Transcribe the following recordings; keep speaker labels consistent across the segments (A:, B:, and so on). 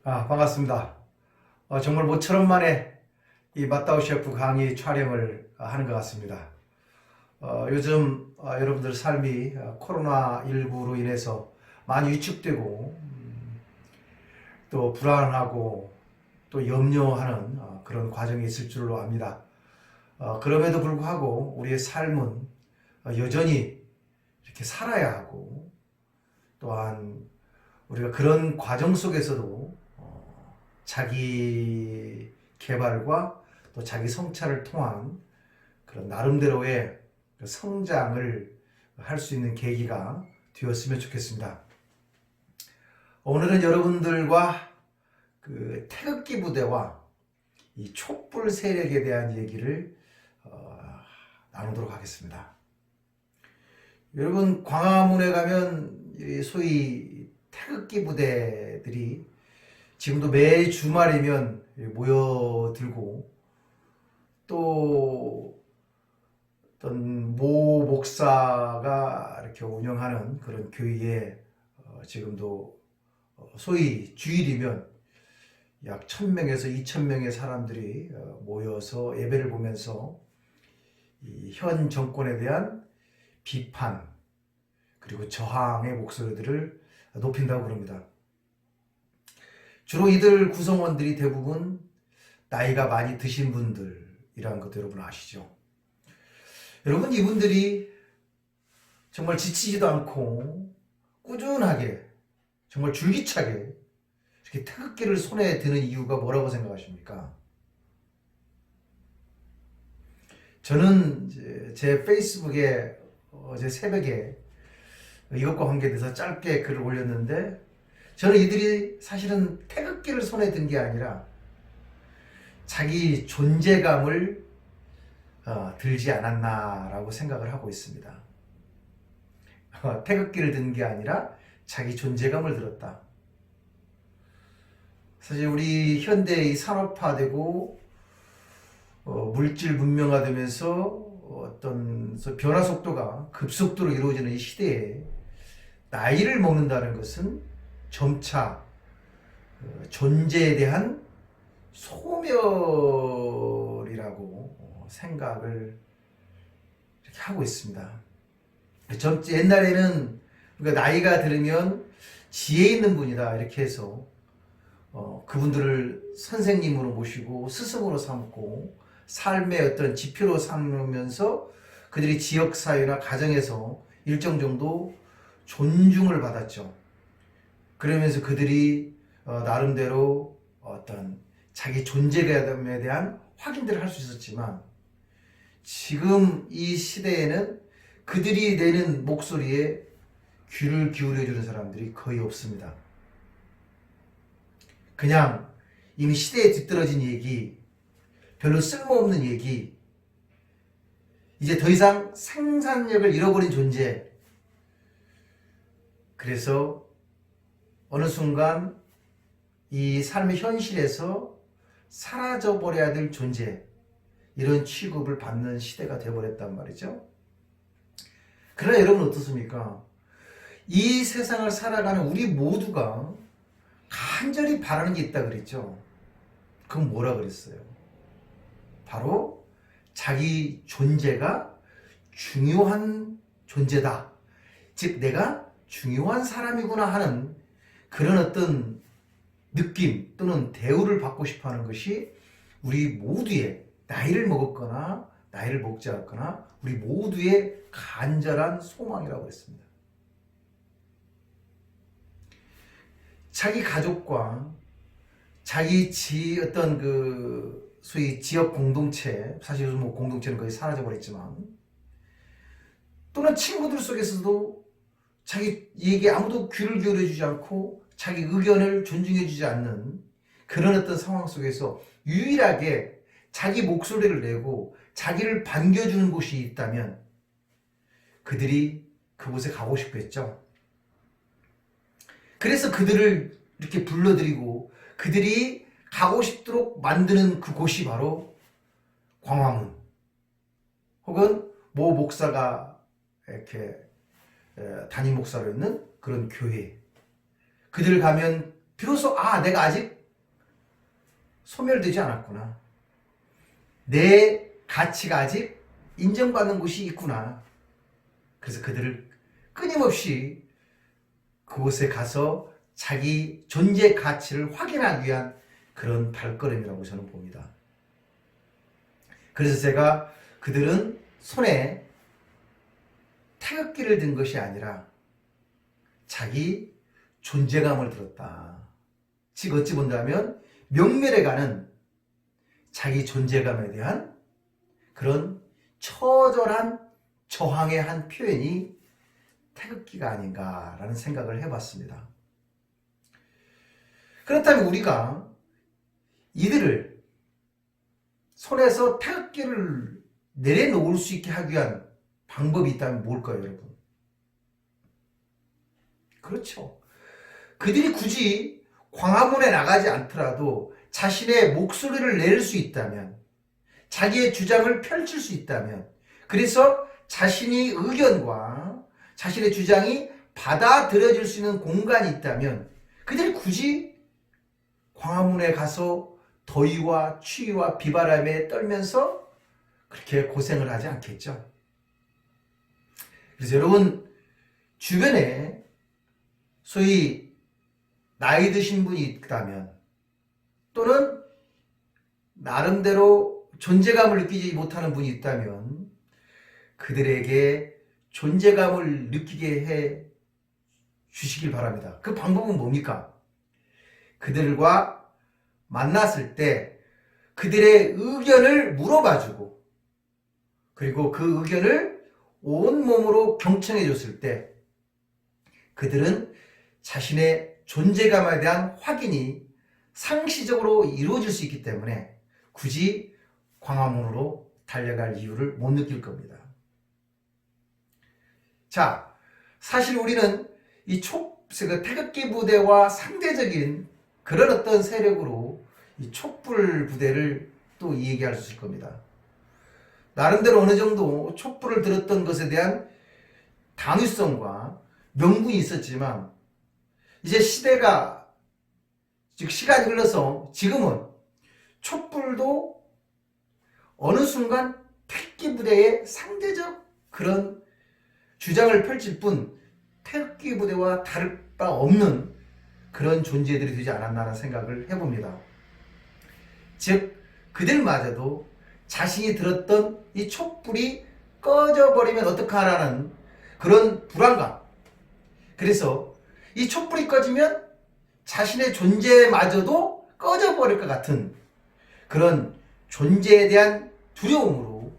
A: 반갑습니다. 정말 모처럼 만에 이 맛다우 셰프 강의 촬영을 하는 것 같습니다. 요즘 여러분들 삶이 코로나19로 인해서 많이 위축되고 또 불안하고 또 염려하는 그런 과정이 있을 줄로 압니다. 그럼에도 불구하고 우리의 삶은 여전히 이렇게 살아야 하고, 또한 우리가 그런 과정 속에서도 자기 개발과 또 자기 성찰을 통한 그런 나름대로의 성장을 할 수 있는 계기가 되었으면 좋겠습니다. 오늘은 여러분들과 그 태극기 부대와 이 촛불 세력에 대한 얘기를 나누도록 하겠습니다. 여러분, 광화문에 가면 소위 태극기 부대들이 지금도 매 주말이면 모여들고, 또 어떤 모 목사가 이렇게 운영하는 그런 교회에 지금도 소위 주일이면 약 1000명에서 2000명의 사람들이 모여서 예배를 보면서 이 현 정권에 대한 비판 그리고 저항의 목소리들을 높인다고 그럽니다. 주로 이들 구성원들이 대부분 나이가 많이 드신 분들이라는 것도 여러분 아시죠? 여러분, 이분들이 정말 지치지도 않고 꾸준하게, 정말 줄기차게 이렇게 태극기를 손에 드는 이유가 뭐라고 생각하십니까? 저는 이제 제 페이스북에 어제 새벽에 이것과 관계돼서 짧게 글을 올렸는데, 저는 이들이 사실은 태극기를 손에 든 게 아니라 자기 존재감을 들지 않았나라고 생각을 하고 있습니다. 태극기를 든 게 아니라 자기 존재감을 들었다. 사실 우리 현대의 산업화되고 물질 문명화되면서 어떤 변화 속도가 급속도로 이루어지는 이 시대에 나이를 먹는다는 것은 점차 존재에 대한 소멸이라고 생각을 이렇게 하고 있습니다. 옛날에는 우리가 나이가 들으면 지혜 있는 분이다 이렇게 해서 그분들을 선생님으로 모시고 스승으로 삼고 삶의 어떤 지표로 삼으면서 그들이 지역사회나 가정에서 일정 정도 존중을 받았죠. 그러면서 그들이 나름대로 어떤 자기 존재감에 대한 확인들을 할 수 있었지만, 지금 이 시대에는 그들이 내는 목소리에 귀를 기울여주는 사람들이 거의 없습니다. 그냥 이미 시대에 뒤떨어진 얘기, 별로 쓸모없는 얘기, 이제 더 이상 생산력을 잃어버린 존재, 그래서 어느 순간 이 삶의 현실에서 사라져버려야 될 존재, 이런 취급을 받는 시대가 되어버렸단 말이죠. 그러나 여러분 어떻습니까? 이 세상을 살아가는 우리 모두가 간절히 바라는 게 있다 그랬죠. 그건 뭐라 그랬어요? 바로 자기 존재가 중요한 존재다. 즉 내가 중요한 사람이구나 하는 그런 어떤 느낌 또는 대우를 받고 싶어하는 것이 우리 모두의, 나이를 먹었거나 나이를 먹지 않았거나 우리 모두의 간절한 소망이라고 했습니다. 자기 가족과 자기 어떤 그 소위 지역 공동체, 사실 요즘 뭐 공동체는 거의 사라져 버렸지만, 또는 친구들 속에서도 자기 얘기에 아무도 귀를 기울여주지 않고 자기 의견을 존중해주지 않는 그런 어떤 상황 속에서 유일하게 자기 목소리를 내고 자기를 반겨주는 곳이 있다면 그들이 그곳에 가고 싶어 했죠. 그래서 그들을 이렇게 불러들이고 그들이 가고 싶도록 만드는 그곳이 바로 광화문, 혹은 모 목사가 이렇게 담임 목사로 있는 그런 교회, 그들 가면 비로소 내가 아직 소멸되지 않았구나. 내 가치가 아직 인정받는 곳이 있구나. 그래서 그들을 끊임없이 그곳에 가서 자기 존재 가치를 확인하기 위한 그런 발걸음이라고 저는 봅니다. 그래서 제가 그들은 손에 태극기를 든 것이 아니라 자기 존재감을 들었다. 즉 어찌 본다면 명멸해가는 자기 존재감에 대한 그런 처절한 저항의 한 표현이 태극기가 아닌가라는 생각을 해봤습니다. 그렇다면 우리가 이들을 손에서 태극기를 내려놓을 수 있게 하기 위한 방법이 있다면 뭘까요, 여러분? 그렇죠. 그들이 굳이 광화문에 나가지 않더라도 자신의 목소리를 낼 수 있다면, 자기의 주장을 펼칠 수 있다면, 그래서 자신의 의견과 자신의 주장이 받아들여질 수 있는 공간이 있다면 그들이 굳이 광화문에 가서 더위와 추위와 비바람에 떨면서 그렇게 고생을 하지 않겠죠. 그래서 여러분 주변에 소위 나이 드신 분이 있다면, 또는 나름대로 존재감을 느끼지 못하는 분이 있다면 그들에게 존재감을 느끼게 해 주시길 바랍니다. 그 방법은 뭡니까? 그들과 만났을 때 그들의 의견을 물어봐주고, 그리고 그 의견을 온몸으로 경청해 줬을 때 그들은 자신의 존재감에 대한 확인이 상시적으로 이루어질 수 있기 때문에 굳이 광화문으로 달려갈 이유를 못 느낄 겁니다. 자, 사실 우리는 이 태극기 부대와 상대적인 그런 어떤 세력으로 이 촛불 부대를 또 얘기할 수 있을 겁니다. 나름대로 어느 정도 촛불을 들었던 것에 대한 당위성과 명분이 있었지만, 이제 시대가, 즉 시간이 흘러서 지금은 촛불도 어느 순간 태극기 부대의 상대적 그런 주장을 펼칠 뿐 태극기 부대와 다를 바 없는 그런 존재들이 되지 않았나라는 생각을 해봅니다. 즉 그들마저도 자신이 들었던 이 촛불이 꺼져버리면 어떡하라는 그런 불안감, 그래서 이 촛불이 꺼지면 자신의 존재마저도 꺼져버릴 것 같은 그런 존재에 대한 두려움으로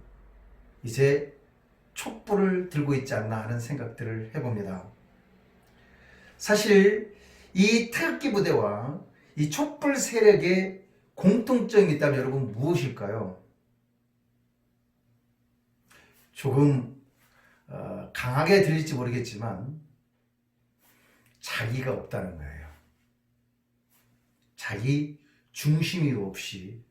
A: 이제 촛불을 들고 있지 않나 하는 생각들을 해봅니다. 사실 이 태극기 부대와 이 촛불 세력의 공통점이 있다면 여러분 무엇일까요? 조금 강하게 들릴지 모르겠지만 자기가 없다는 거예요. 자기 중심이 없이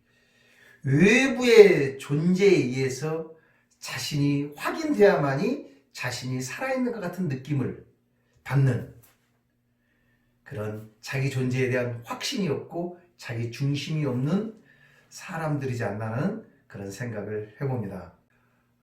A: 외부의 존재에 의해서 자신이 확인되어야만이 자신이 살아있는 것 같은 느낌을 받는 그런 자기 존재에 대한 확신이 없고 자기 중심이 없는 사람들이지 않나는 그런 생각을 해봅니다.